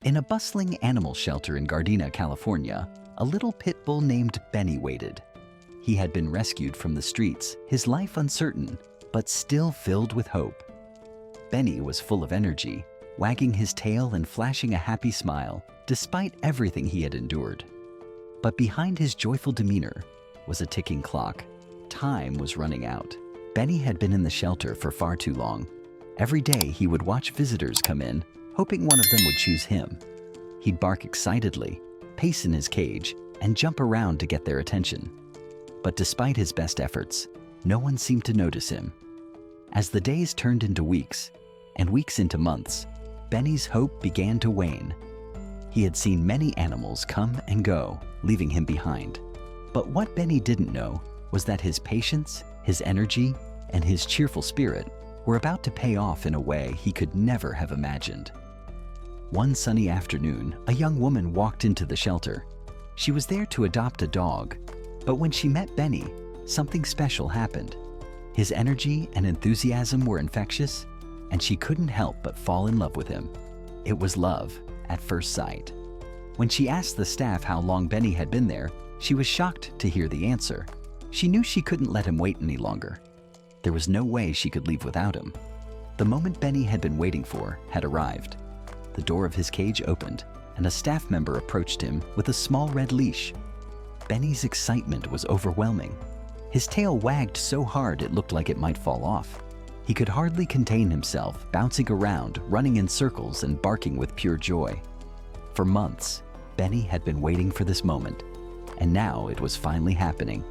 In a bustling animal shelter in Gardena, California, a little pit bull named Benny waited. He had been rescued from the streets, his life uncertain, but still filled with hope. Benny was full of energy, wagging his tail and flashing a happy smile, despite everything he had endured. But behind his joyful demeanor was a ticking clock. Time was running out. Benny had been in the shelter for far too long. Every day he would watch visitors come in, hoping one of them would choose him. He'd bark excitedly, pace in his cage, and jump around to get their attention. But despite his best efforts, no one seemed to notice him. As the days turned into weeks, and weeks into months, Benny's hope began to wane. He had seen many animals come and go, leaving him behind. But what Benny didn't know was that his patience, his energy, and his cheerful spirit were about to pay off in a way he could never have imagined. One sunny afternoon, a young woman walked into the shelter. She was there to adopt a dog, but when she met Benny, something special happened. His energy and enthusiasm were infectious, and she couldn't help but fall in love with him. It was love at first sight. When she asked the staff how long Benny had been there, she was shocked to hear the answer. She knew she couldn't let him wait any longer. There was no way she could leave without him. The moment Benny had been waiting for had arrived. The door of his cage opened, and a staff member approached him with a small red leash. Benny's excitement was overwhelming. His tail wagged so hard it looked like it might fall off. He could hardly contain himself, bouncing around, running in circles, and barking with pure joy. For months, Benny had been waiting for this moment, and now it was finally happening.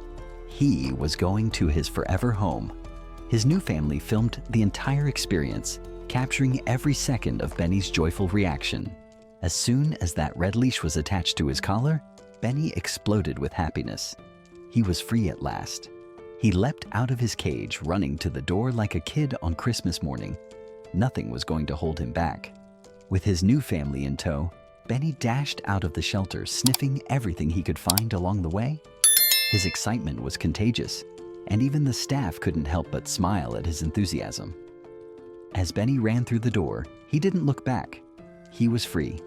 He was going to his forever home. His new family filmed the entire experience, capturing every second of Benny's joyful reaction. As soon as that red leash was attached to his collar, Benny exploded with happiness. He was free at last. He leapt out of his cage, running to the door like a kid on Christmas morning. Nothing was going to hold him back. With his new family in tow, Benny dashed out of the shelter, sniffing everything he could find along the way. His excitement was contagious, and even the staff couldn't help but smile at his enthusiasm. As Benny ran through the door, he didn't look back. He was free.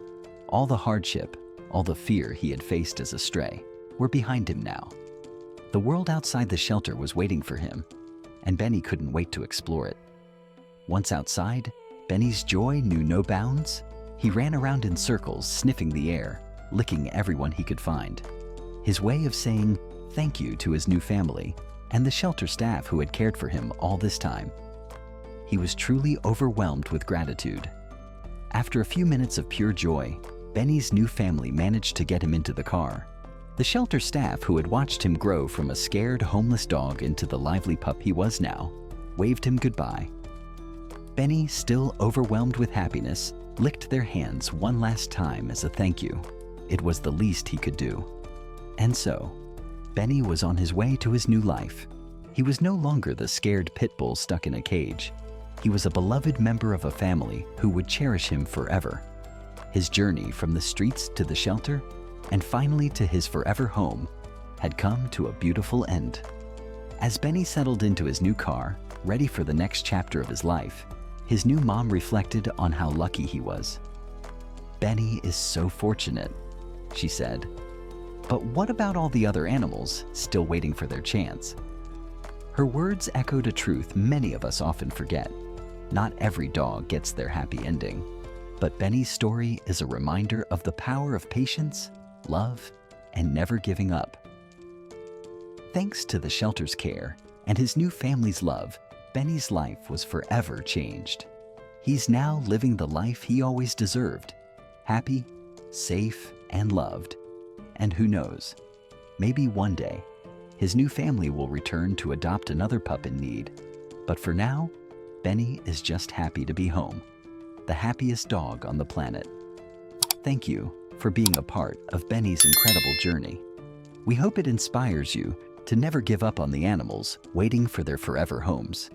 All the hardship, all the fear he had faced as a stray, were behind him now. The world outside the shelter was waiting for him, and Benny couldn't wait to explore it. Once outside, Benny's joy knew no bounds. He ran around in circles, sniffing the air, licking everyone he could find. His way of saying thank you to his new family and the shelter staff who had cared for him all this time. He was truly overwhelmed with gratitude. After a few minutes of pure joy, Benny's new family managed to get him into the car. The shelter staff, who had watched him grow from a scared, homeless dog into the lively pup he was now, waved him goodbye. Benny, still overwhelmed with happiness, licked their hands one last time as a thank you. It was the least he could do. And so, Benny was on his way to his new life. He was no longer the scared pit bull stuck in a cage. He was a beloved member of a family who would cherish him forever. His journey from the streets to the shelter, and finally to his forever home, had come to a beautiful end. As Benny settled into his new car, ready for the next chapter of his life, his new mom reflected on how lucky he was. "Benny is so fortunate," she said. "But what about all the other animals still waiting for their chance?" Her words echoed a truth many of us often forget. Not every dog gets their happy ending, but Benny's story is a reminder of the power of patience, love, and never giving up. Thanks to the shelter's care and his new family's love, Benny's life was forever changed. He's now living the life he always deserved, happy, safe, and loved. And who knows, maybe one day, his new family will return to adopt another pup in need. But for now, Benny is just happy to be home, the happiest dog on the planet. Thank you for being a part of Benny's incredible journey. We hope it inspires you to never give up on the animals waiting for their forever homes.